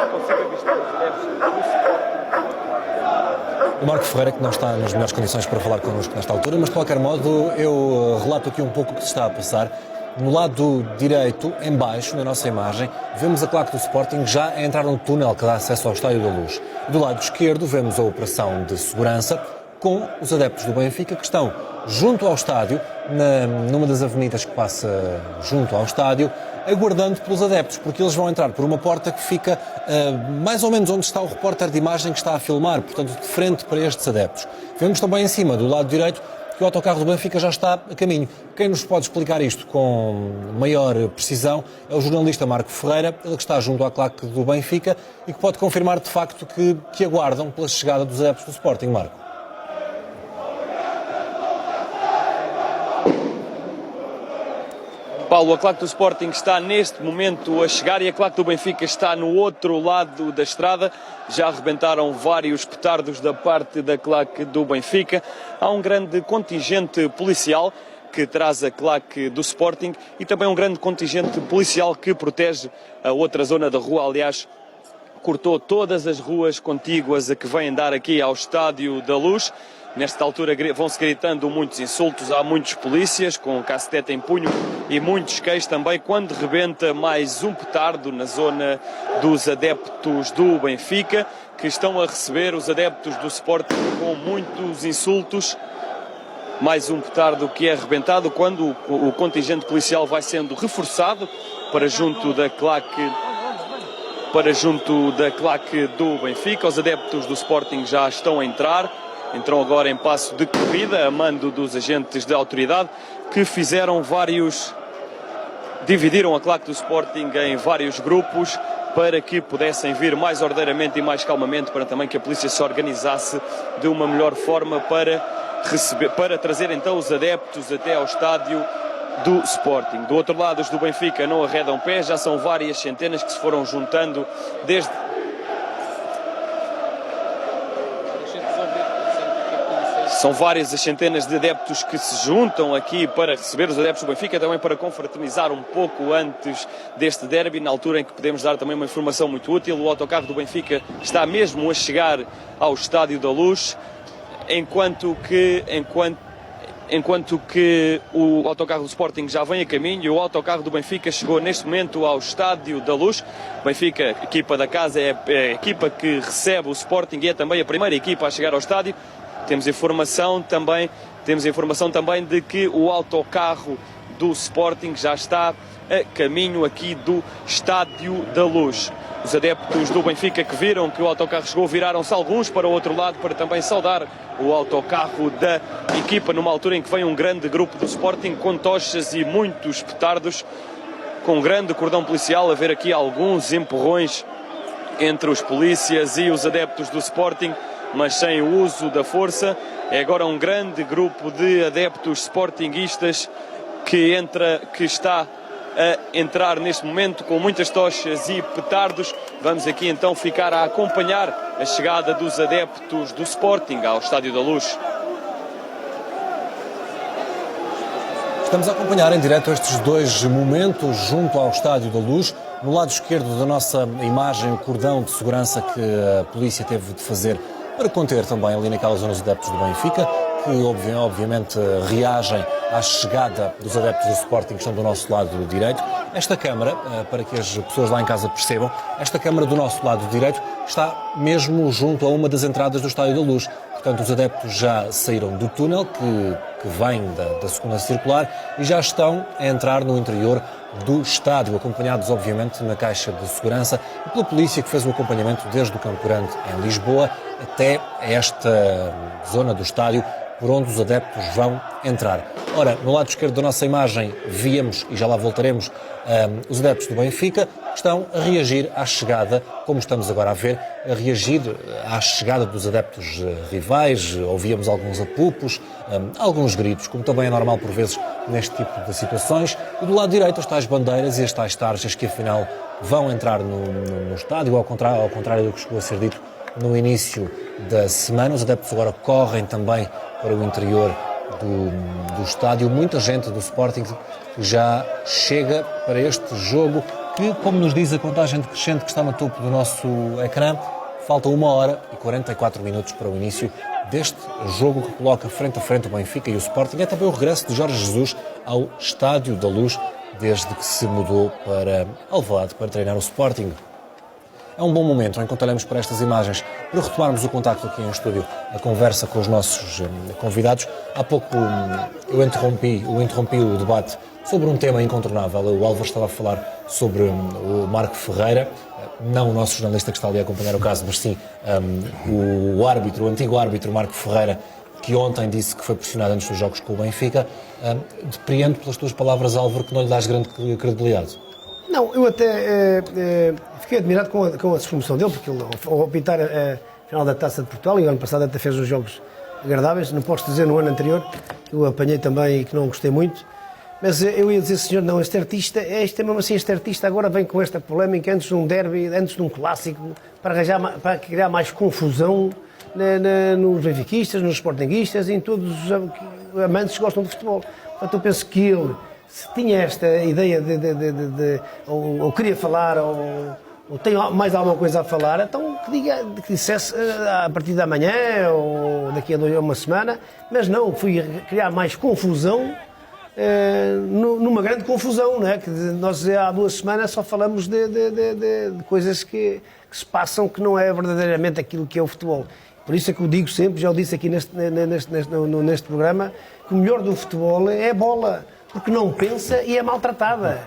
consiga avistar os adeptos do Sporting. O Marco Ferreira, que não está nas melhores condições para falar connosco nesta altura, mas de qualquer modo eu relato aqui um pouco o que se está a passar. No lado direito, em baixo, na nossa imagem, vemos a claque do Sporting já a entrar no túnel que dá acesso ao Estádio da Luz. Do lado esquerdo vemos a operação de segurança com os adeptos do Benfica que estão junto ao estádio, numa das avenidas que passa junto ao estádio, aguardando pelos adeptos, porque eles vão entrar por uma porta que fica mais ou menos onde está o repórter de imagem que está a filmar, portanto de frente para estes adeptos. Vemos também em cima, do lado direito, que o autocarro do Benfica já está a caminho. Quem nos pode explicar isto com maior precisão é o jornalista Marco Ferreira, ele que está junto à claque do Benfica e que pode confirmar de facto que aguardam pela chegada dos adeptos do Sporting. Marco. Paulo, a claque do Sporting está neste momento a chegar e a claque do Benfica está no outro lado da estrada. Já arrebentaram vários petardos da parte da claque do Benfica. Há um grande contingente policial que traz a claque do Sporting e também um grande contingente policial que protege a outra zona da rua. Aliás, cortou todas as ruas contíguas a que vêm dar aqui ao Estádio da Luz. Nesta altura vão-se gritando muitos insultos, há muitos polícias com cacetete em punho e muitos queixos também quando rebenta mais um petardo na zona dos adeptos do Benfica, que estão a receber os adeptos do Sporting com muitos insultos. Mais um petardo que é arrebentado quando o contingente policial vai sendo reforçado para junto da claque do Benfica. Os adeptos do Sporting já estão a entrar. Entram agora em passo de corrida, a mando dos agentes de autoridade, que dividiram a claque do Sporting em vários grupos para que pudessem vir mais ordeiramente e mais calmamente, para também que a polícia se organizasse de uma melhor forma para trazer então os adeptos até ao estádio do Sporting. Do outro lado, os do Benfica não arredam pé, já são várias centenas que se foram juntando desde... São várias as centenas de adeptos que se juntam aqui para receber os adeptos do Benfica, também para confraternizar um pouco antes deste derby, na altura em que podemos dar também uma informação muito útil. O autocarro do Benfica está mesmo a chegar ao Estádio da Luz, enquanto que o autocarro do Sporting já vem a caminho e o autocarro do Benfica chegou neste momento ao Estádio da Luz. O Benfica, equipa da casa, é a equipa que recebe o Sporting e é também a primeira equipa a chegar ao estádio. Temos informação também de que o autocarro do Sporting já está a caminho aqui do Estádio da Luz. Os adeptos do Benfica que viram que o autocarro chegou viraram-se alguns para o outro lado para também saudar o autocarro da equipa numa altura em que vem um grande grupo do Sporting com tochas e muitos petardos, com um grande cordão policial, a ver aqui alguns empurrões entre os polícias e os adeptos do Sporting, mas sem o uso da força. É agora um grande grupo de adeptos sportinguistas que está a entrar neste momento com muitas tochas e petardos. Vamos aqui então ficar a acompanhar a chegada dos adeptos do Sporting ao Estádio da Luz. Estamos a acompanhar em direto estes dois momentos junto ao Estádio da Luz. No lado esquerdo da nossa imagem, o cordão de segurança que a polícia teve de fazer para conter também ali naquelas zonas os adeptos do Benfica, que obviamente reagem à chegada dos adeptos do Sporting que estão do nosso lado direito. Esta câmara, para que as pessoas lá em casa percebam, esta câmara do nosso lado direito está mesmo junto a uma das entradas do Estádio da Luz. Portanto, os adeptos já saíram do túnel que vem da segunda circular e já estão a entrar no interior do estádio, acompanhados obviamente na caixa de segurança e pela polícia que fez o acompanhamento desde o Campo Grande em Lisboa até esta zona do estádio por onde os adeptos vão entrar. Ora, no lado esquerdo da nossa imagem víamos, e já lá voltaremos, os adeptos do Benfica que estão a reagir à chegada, como estamos agora a ver, a reagir à chegada dos adeptos rivais. Ouvíamos alguns apupos, alguns gritos, como também é normal por vezes neste tipo de situações. E do lado direito as tais bandeiras e as tais tarjas que afinal vão entrar no estádio, ao contrário do que chegou a ser dito no início da semana. Os adeptos agora correm também para o interior do estádio. Muita gente do Sporting já chega para este jogo que, como nos diz a contagem decrescente que está no topo do nosso ecrã, falta 1 hora e 44 minutos para o início deste jogo que coloca frente a frente o Benfica e o Sporting. É também o regresso de Jorge Jesus ao Estádio da Luz, desde que se mudou para Alvalade para treinar o Sporting. É um bom momento, enquanto olhamos para estas imagens, para retomarmos o contacto aqui em estúdio, a conversa com os nossos convidados. Há pouco eu interrompi o debate sobre um tema incontornável. O Álvaro estava a falar sobre o Marco Ferreira, não o nosso jornalista que está ali a acompanhar o caso, mas sim o antigo árbitro Marco Ferreira, que ontem disse que foi pressionado antes dos jogos com o Benfica. Depreendo pelas tuas palavras, Álvaro, que não lhe dás grande credibilidade. Não, eu até fiquei admirado com a despromoção dele, porque ele, ao apitar a final da Taça de Portugal, e o ano passado até fez uns jogos agradáveis, não posso dizer no ano anterior, que eu apanhei também e que não gostei muito, mas eu ia dizer, senhor, não, este é mesmo assim, este artista agora vem com esta polémica antes de um derby, antes de um clássico, para criar mais confusão nos benfiquistas, nos sportinguistas e em todos os amantes que gostam de futebol. Portanto, eu penso que ele, se tinha esta ideia ou queria falar, ou tem mais alguma coisa a falar, então que dissesse a partir da manhã ou daqui a uma semana, mas não, fui criar mais confusão, numa grande confusão, não é? Que nós há 2 semanas só falamos de coisas que se passam que não é verdadeiramente aquilo que é o futebol. Por isso é que eu digo sempre, já o disse aqui neste programa, que o melhor do futebol é a bola. Porque não pensa e é maltratada.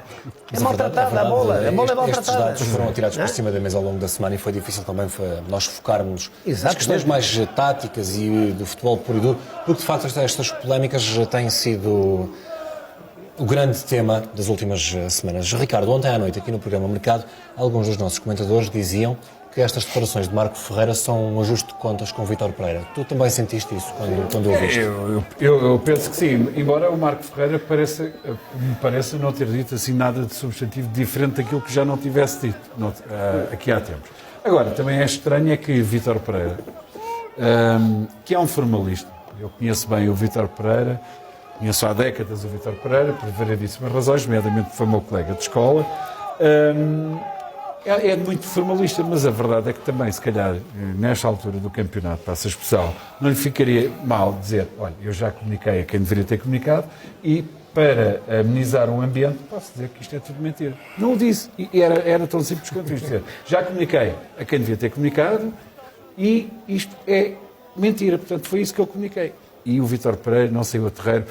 É maltratada a bola. A bola é maltratada. Estes dados foram atirados por cima da mesa ao longo da semana e foi difícil também nós focarmos nas questões mais táticas e do futebol puro e duro, porque de facto estas polémicas têm sido o grande tema das últimas semanas. Ricardo, ontem à noite aqui no programa Mercado, alguns dos nossos comentadores diziam que estas declarações de Marco Ferreira são um ajuste de contas com o Vítor Pereira. Tu também sentiste isso quando ouviste? Eu penso que sim, embora o Marco Ferreira me pareça não ter dito assim nada de substantivo diferente daquilo que já não tivesse dito aqui há tempos. Agora, também é estranho é que Vítor Pereira, que é um formalista, eu conheço bem o Vítor Pereira, conheço há décadas o Vítor Pereira, por variedíssimas razões, nomeadamente foi meu colega de escola, é muito formalista, mas a verdade é que também, se calhar, nesta altura do campeonato, passa a expressão, não lhe ficaria mal dizer, olha, eu já comuniquei a quem deveria ter comunicado e, para amenizar o ambiente, posso dizer que isto é tudo mentira. Não o disse. E era tão simples quanto isto. Dizer, já comuniquei a quem devia ter comunicado e isto é mentira. Portanto, foi isso que eu comuniquei. E o Vítor Pereira não saiu a terreiro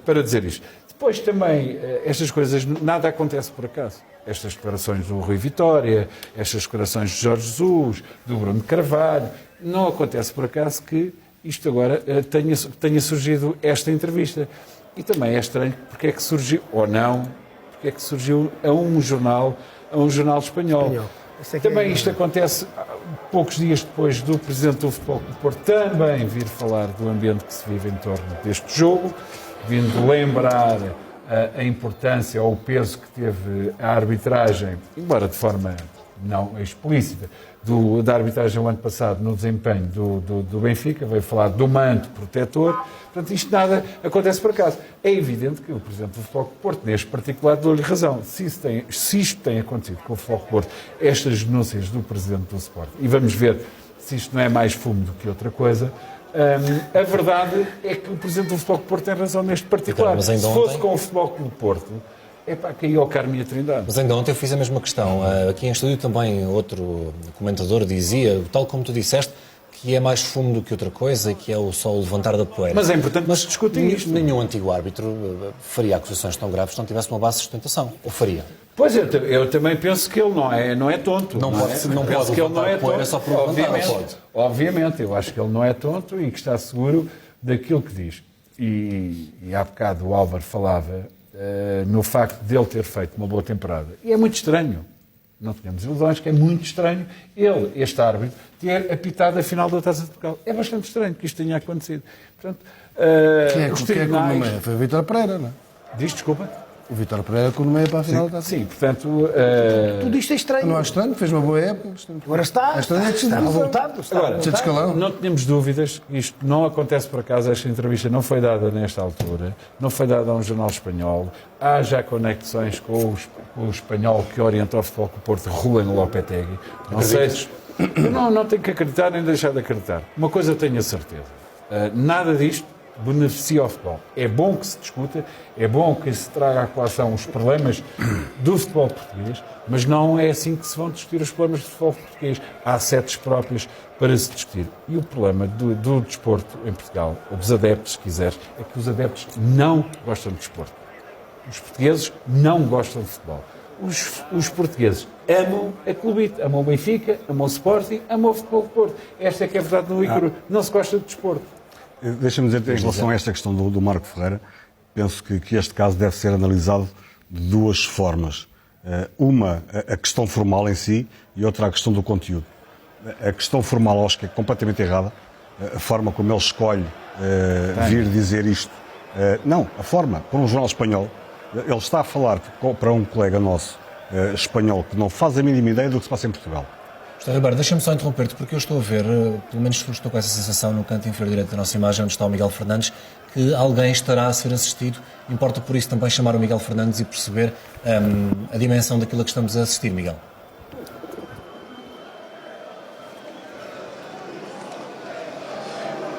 para dizer isto. Depois também, estas coisas, nada acontece por acaso. Estas declarações do Rui Vitória, estas declarações de Jorge Jesus, do Bruno Carvalho, não acontece por acaso que isto agora tenha surgido esta entrevista. E também é estranho porque é que surgiu, ou não, porque é que surgiu a um jornal espanhol. Também isto acontece poucos dias depois do Presidente do Futebol Clube do Porto também vir falar do ambiente que se vive em torno deste jogo, vindo lembrar a importância ou o peso que teve a arbitragem, embora de forma não explícita, da arbitragem o ano passado no desempenho do Benfica, veio falar do manto protetor. Portanto, isto nada acontece por acaso. É evidente que o Presidente do Futebol Clube do Porto, neste particular, deu-lhe razão. Se isto tem acontecido com o Futebol Clube do Porto, estas denúncias do Presidente do Sport, e vamos ver se isto não é mais fumo do que outra coisa, a verdade é que o Presidente do Futebol Clube do Porto tem razão neste particular. Se fosse com o Futebol Clube do Porto, caiu ao Carmo e a Trindade. Mas ainda ontem eu fiz a mesma questão. Aqui em estúdio também outro comentador dizia, tal como tu disseste, que é mais fumo do que outra coisa e que é o só o levantar da poeira. Mas é importante discutir isto. Nenhum antigo árbitro faria acusações tão graves se não tivesse uma base de sustentação. Ou faria? Pois, eu também penso que ele não é tonto. Não pode que ele não é tonto. Só por levantar, obviamente, eu acho que ele não é tonto e que está seguro daquilo que diz. E há bocado o Álvaro falava no facto de ele ter feito uma boa temporada. E é muito estranho. Não tínhamos ilusões, que é muito estranho este árbitro, ter apitado a final da Taça de Portugal. É bastante estranho que isto tenha acontecido. Portanto, os tribunais... Foi o Vítor Pereira, não é? Diz, desculpa? O Vítor Pereira com o meio para a final da Taça. Sim, portanto... Tudo isto é estranho. Não é estranho, fez uma boa época. Agora está revoltado. Agora, de escalão. não tínhamos dúvidas, isto não acontece por acaso, esta entrevista não foi dada nesta altura, não foi dada a um jornal espanhol, há já conexões com o espanhol que orienta o Futebol Clube do Porto, Ruben Lopetegui. Não sei se... Não tenho que acreditar nem deixar de acreditar. Uma coisa tenho a certeza, nada disto beneficia o futebol. É bom que se discuta, é bom que se traga à colação os problemas do futebol português, mas não é assim que se vão discutir os problemas do futebol português. Há setes próprios para se discutir. E o problema do desporto em Portugal, ou dos adeptos, se quiseres, é que os adeptos não gostam de desporto. Os portugueses não gostam de futebol. Os portugueses amam a clubite, amam o Benfica, amam o Sporting, amam o Futebol do Porto. Esta é que é a verdade no Ícaro. Não se gosta de desporto. Deixa-me dizer, em relação a esta questão do Marco Ferreira, penso que este caso deve ser analisado de duas formas. Uma, a questão formal em si, e outra, a questão do conteúdo. A questão formal, acho que é completamente errada. A forma como ele escolhe vir dizer isto. Não, a forma, por um jornal espanhol, ele está a falar para um colega nosso espanhol que não faz a mínima ideia do que se passa em Portugal. Gustavo Ribeiro, deixa-me só interromper-te, porque eu estou a ver, pelo menos estou com essa sensação no canto inferior direito da nossa imagem, onde está o Miguel Fernandes, que alguém estará a ser assistido. Importa por isso também chamar o Miguel Fernandes e perceber a dimensão daquilo a que estamos a assistir, Miguel.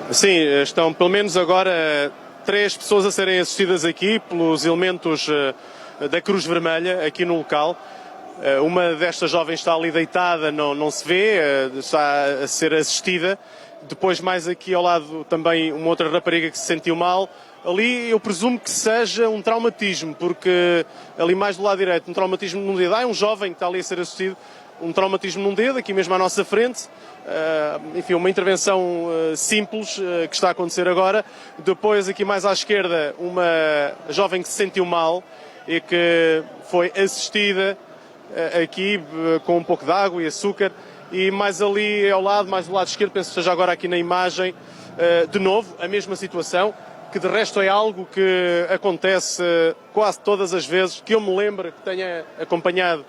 Sim, estão pelo menos agora 3 pessoas a serem assistidas aqui pelos elementos da Cruz Vermelha, aqui no local. Uma destas jovens está ali deitada, não se vê, está a ser assistida. Depois, mais aqui ao lado, também uma outra rapariga que se sentiu mal. Ali eu presumo que seja um traumatismo, porque ali mais do lado direito, um traumatismo num dedo. Há um jovem que está ali a ser assistido, um traumatismo num dedo, aqui mesmo à nossa frente. Enfim, uma intervenção simples que está a acontecer agora. Depois, aqui mais à esquerda, uma jovem que se sentiu mal e que foi assistida aqui com um pouco de água e açúcar. E mais ali ao lado, mais do lado esquerdo, penso que esteja agora aqui na imagem, de novo, a mesma situação, que de resto é algo que acontece quase todas as vezes que eu me lembro, que tenha acompanhado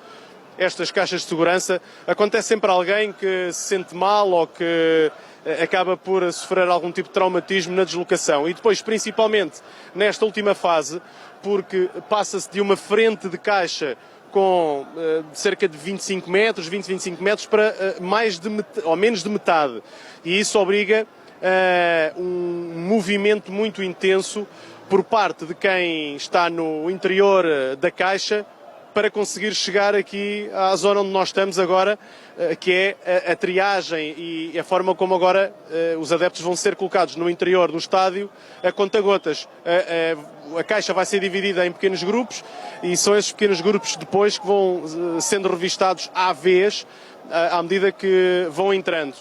estas caixas de segurança. Acontece sempre alguém que se sente mal ou que acaba por sofrer algum tipo de traumatismo na deslocação. E depois, principalmente nesta última fase, porque passa-se de uma frente de caixa com cerca de 25 metros, 20-25 metros, para mais de ou menos de metade. E isso obriga a um movimento muito intenso por parte de quem está no interior da caixa para conseguir chegar aqui à zona onde nós estamos agora, que é a triagem e a forma como agora os adeptos vão ser colocados no interior do estádio a conta-gotas. A caixa vai ser dividida em pequenos grupos e são esses pequenos grupos depois que vão sendo revistados à vez, à medida que vão entrando.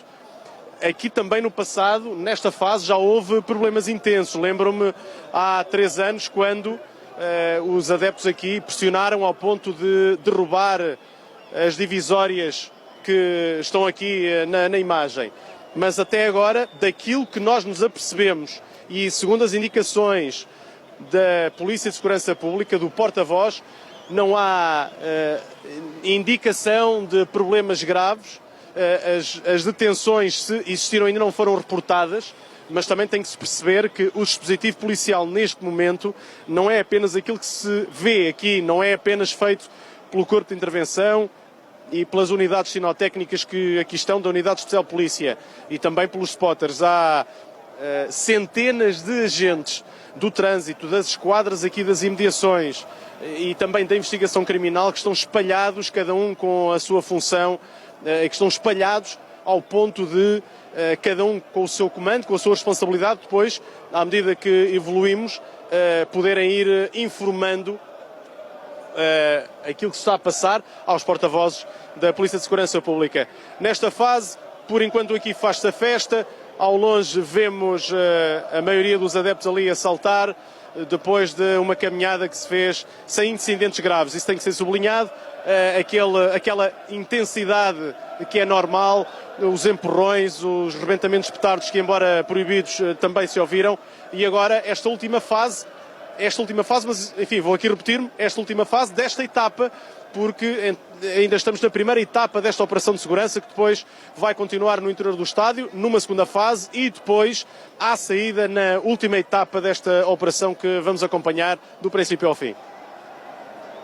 Aqui também no passado, nesta fase, já houve problemas intensos. Lembro-me há 3 anos, quando os adeptos aqui pressionaram ao ponto de derrubar as divisórias que estão aqui na imagem. Mas até agora, daquilo que nós nos apercebemos, e segundo as indicações da Polícia de Segurança Pública, do porta-voz, não há indicação de problemas graves. As detenções, se existiram, ainda não foram reportadas, mas também tem que se perceber que o dispositivo policial neste momento não é apenas aquilo que se vê aqui, não é apenas feito pelo Corpo de Intervenção e pelas unidades sinotécnicas que aqui estão, da Unidade Especial de Polícia, e também pelos spotters. Há centenas de agentes do trânsito, das esquadras aqui das imediações e também da investigação criminal, que estão espalhados, cada um com a sua função, que estão espalhados ao ponto de cada um com o seu comando, com a sua responsabilidade, depois, à medida que evoluímos, poderem ir informando aquilo que se está a passar aos porta-vozes da Polícia de Segurança Pública. Nesta fase, por enquanto aqui faz-se a festa, ao longe vemos a maioria dos adeptos ali a saltar, depois de uma caminhada que se fez sem incidentes graves. Isso tem que ser sublinhado, aquela intensidade que é normal, os empurrões, os rebentamentos de petardos que, embora proibidos, também se ouviram. E agora, esta última fase, esta última fase, mas enfim, vou aqui repetir-me, esta última fase desta etapa, porque ainda estamos na primeira etapa desta operação de segurança, que depois vai continuar no interior do estádio, numa segunda fase, e depois à saída na última etapa desta operação que vamos acompanhar do princípio ao fim.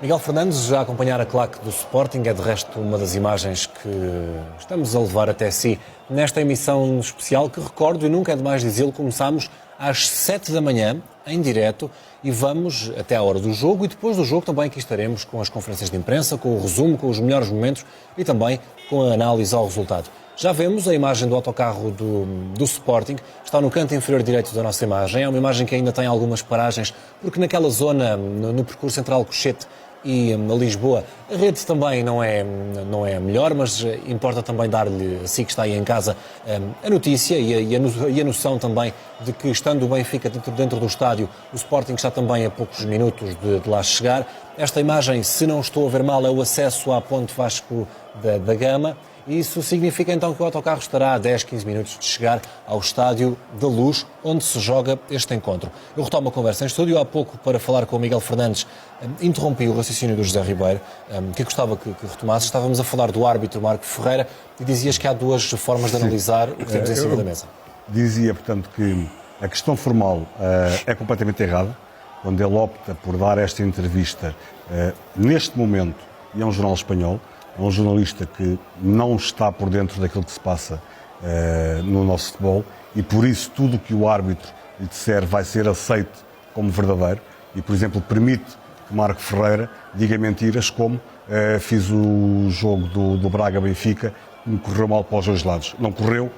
Miguel Fernandes, já a acompanhar a claque do Sporting, é de resto uma das imagens que estamos a levar até si nesta emissão especial, que recordo, e nunca é demais dizê-lo, começámos às 7 da manhã, em direto, e vamos até à hora do jogo, e depois do jogo também aqui estaremos com as conferências de imprensa, com o resumo, com os melhores momentos e também com a análise ao resultado. Já vemos a imagem do autocarro do Sporting, está no canto inferior direito da nossa imagem, é uma imagem que ainda tem algumas paragens, porque naquela zona, no percurso central Cochete e a Lisboa, a rede também não é a melhor, mas importa também dar-lhe, assim que está aí em casa, a notícia e a noção também de que, estando o Benfica dentro do estádio, o Sporting está também a poucos minutos de lá chegar. Esta imagem, se não estou a ver mal, é o acesso à Ponte Vasco da Gama. Isso significa então que o autocarro estará a 10, 15 minutos de chegar ao Estádio da Luz, onde se joga este encontro. Eu retomo a conversa em estúdio. Há pouco, para falar com o Miguel Fernandes, interrompi o raciocínio do José Ribeiro, que gostava que retomasse. Estávamos a falar do árbitro Marco Ferreira e dizias que há duas formas de analisar o que temos em cima da mesa. Dizia, portanto, que a questão formal é completamente errada, quando ele opta por dar esta entrevista neste momento, e é um jornal espanhol, é um jornalista que não está por dentro daquilo que se passa no nosso futebol, e por isso tudo o que o árbitro lhe disser vai ser aceito como verdadeiro, e, por exemplo, permite que Marco Ferreira diga mentiras como fiz o jogo do Braga-Benfica, que me correu mal para os dois lados. Não correu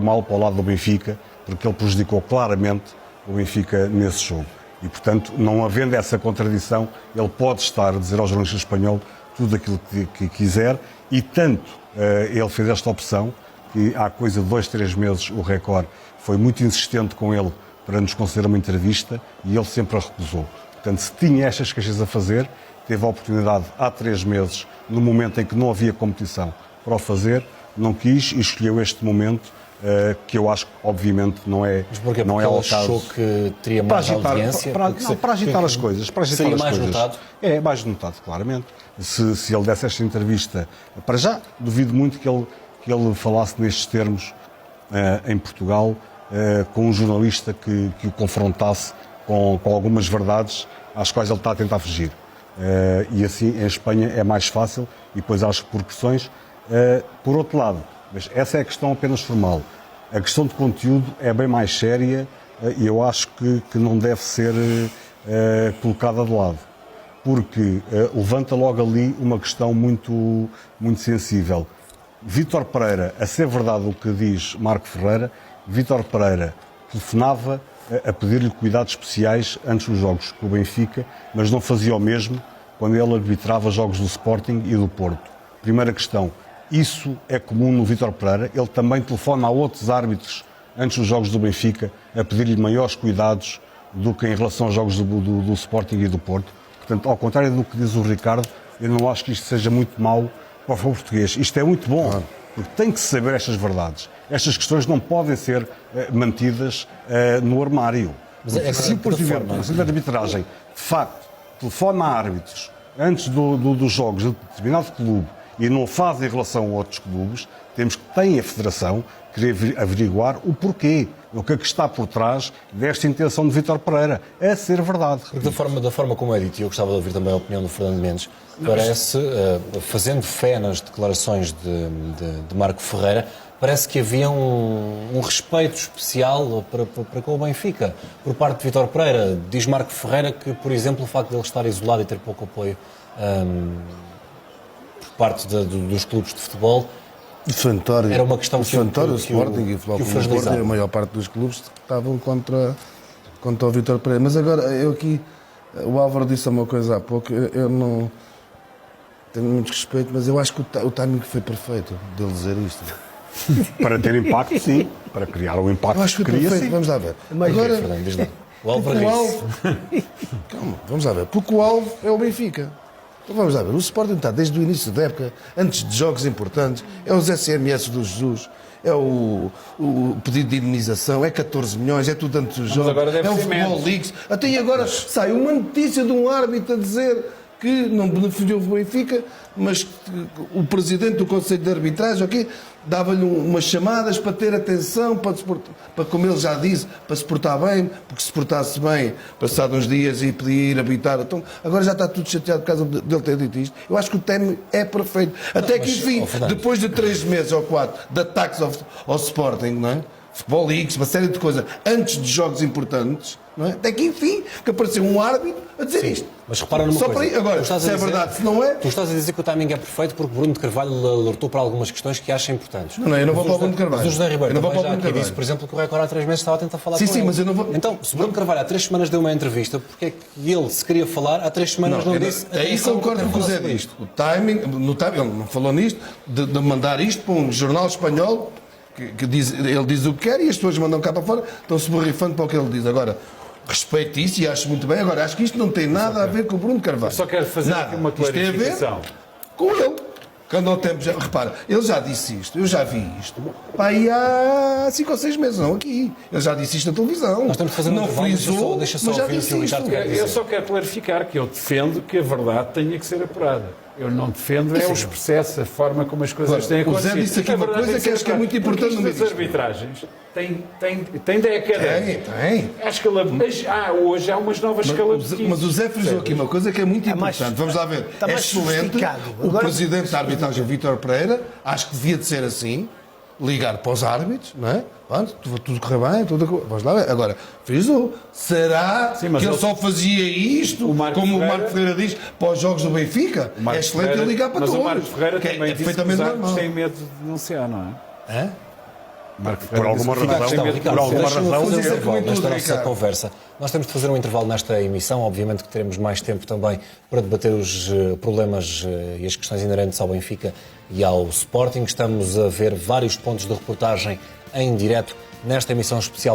mal para o lado do Benfica, porque ele prejudicou claramente o Benfica nesse jogo. E, portanto, não havendo essa contradição, ele pode estar a dizer ao jornalista espanhol tudo aquilo que quiser, e tanto ele fez esta opção, que há coisa de 2, 3 meses o Record foi muito insistente com ele para nos conceder uma entrevista, e ele sempre a recusou. Portanto, se tinha estas queixas a fazer, teve a oportunidade há 3 meses, no momento em que não havia competição, para o fazer, não quis e escolheu este momento, que eu acho que obviamente não é ao caso. Achou que teria mais audiência? Para agitar as coisas. Seria mais notado? É, mais notado, claramente. Se ele desse esta entrevista, para já, duvido muito que ele falasse nestes termos em Portugal, com um jornalista que o confrontasse com algumas verdades às quais ele está a tentar fugir. E assim, em Espanha, é mais fácil, e depois acho que por pressões. Por outro lado, mas essa é a questão apenas formal. A questão de conteúdo é bem mais séria, e eu acho que não deve ser colocada de lado, porque levanta logo ali uma questão muito, muito sensível. Vítor Pereira, a ser verdade o que diz Marco Ferreira, Vítor Pereira telefonava a pedir-lhe cuidados especiais antes dos jogos com o Benfica, mas não fazia o mesmo quando ele arbitrava jogos do Sporting e do Porto. Primeira questão. Isso é comum no Vítor Pereira. Ele também telefona a outros árbitros antes dos jogos do Benfica a pedir-lhe maiores cuidados do que em relação aos jogos do Sporting e do Porto. Portanto, ao contrário do que diz o Ricardo, eu não acho que isto seja muito mau para o futebol português. Isto é muito bom, porque tem que saber estas verdades. Estas questões não podem ser mantidas no armário. Se o Presidente da Arbitragem, de facto, telefona a árbitros antes dos jogos de determinado clube e não faz em relação a outros clubes, tem a Federação querer averiguar o porquê, o que é que está por trás desta intenção de Vítor Pereira. É ser verdade. Da forma como é dito, e eu gostava de ouvir também a opinião do Fernando Mendes, parece, fazendo fé nas declarações de Marco Ferreira, parece que havia um respeito especial para com o Benfica, por parte de Vítor Pereira. Diz Marco Ferreira que, por exemplo, o facto de ele estar isolado e ter pouco apoio parte dos clubes de futebol era uma questão que o Sporting e o Futebol Clube do Porto, a maior parte dos clubes estavam contra o Vítor Pereira. Mas agora, eu aqui, o Álvaro disse uma coisa há pouco, eu não tenho muito respeito, mas eu acho que o timing foi perfeito dele dizer isto. Para ter impacto, sim. Para criar o impacto eu acho que foi cria, perfeito, sim. Vamos lá ver. Agora, Fernando, diz lá. O Álvaro calma, vamos lá ver. Porque o alvo é o Benfica. Então vamos lá ver, o Sporting está desde o início da época, antes de jogos importantes, é os SMS do Jesus, é o pedido de indemnização, é 14 milhões, é tudo antes dos jogos, agora deve é o ser Futebol menos. Leagues. Até e agora sai uma notícia de um árbitro a dizer que não beneficiou o Benfica, mas que o presidente do Conselho de Arbitragem, okay, dava-lhe umas chamadas para ter atenção, para, como ele já disse, para se portar bem, porque se portasse bem, passado uns dias e podia ir habitar. Então, agora já está tudo chateado por causa dele ter dito isto. Eu acho que o tema é perfeito. Até que, enfim, depois de 3 meses ou 4 de ataques ao Sporting, não é? Futebol Leagues, uma série de coisas, antes de jogos importantes, não é? Até que, enfim, que apareceu um árbitro a dizer isto. Mas repara numa Só coisa. para aí, agora, se é verdade, se não é... Tu estás a dizer que o timing é perfeito porque Bruno de Carvalho alertou para algumas questões que acha importantes. Não, eu não vou para o Bruno de Carvalho. Mas o José Ribeiro Eu não vou também para o já Bruno aqui Carvalho. disse, por exemplo, que o Record há 3 meses estava a tentar falar Sim, com sim, ele. mas eu não vou... Então, se Bruno Carvalho há 3 semanas deu uma entrevista, porque é que ele se queria falar, há 3 semanas não disse... Aí concordo com o Zé disto. O timing, ele não falou nisto, de mandar isto para um jornal espanhol, que diz, ele diz o que quer e as pessoas mandam cá para fora, estão-se borrifando para o que ele diz. Agora, respeito isso e acho muito bem. Agora, acho que isto não tem nada a ver com o Bruno Carvalho. Eu só quero fazer nada. aqui uma Isto tem a ver clarificação. com ele. Quando ao tempo, repara, ele já disse isto, eu já vi isto, pá, aí há 5 ou 6 meses, não aqui. Ele já disse isto na televisão. Nós temos de fazer um não intervalo, frisou, deixa só mas já ouvir o disse que o Richard isto. quer dizer. Eu só quero clarificar que eu defendo que a verdade tenha que ser apurada. Eu não defendo os processos, a forma como as coisas Agora, têm o Zé acontecido. disse aqui A uma verdade coisa tem que ser acho que é muito apurada. importante no Porque meio isto das arbitragens tem décadas. Tem. Acho que hoje há umas novas escalas de Mas o Zé frisou aqui uma coisa que é muito mais- importante. Vamos lá ver. está É mais excelente. sofisticado. O Agora- presidente da arbitragem, Vítor Pereira, acho que devia de ser assim. Ligar para os árbitros, não é? Pronto, tudo correr bem, vamos lá ver. Agora, frisou. Será Sim, mas que ele ele- só fazia isto, como o Marco Ferreira diz, para os jogos do Benfica? É excelente ele ligar para mas todos. o Marco Ferreira que também é disse que perfeitamente os árbitros normal. têm medo de denunciar, não é? Hã? Marco Por Ferreira alguma disse que razão, tem medo de Ricardo, por alguma deixa-me razão, fazer um isso é intervalo como nesta tudo, nossa Ricardo. conversa. Nós temos de fazer um intervalo nesta emissão, obviamente que teremos mais tempo também para debater os problemas e as questões inerentes ao Benfica e ao Sporting. Estamos a ver vários pontos de reportagem em direto nesta emissão especial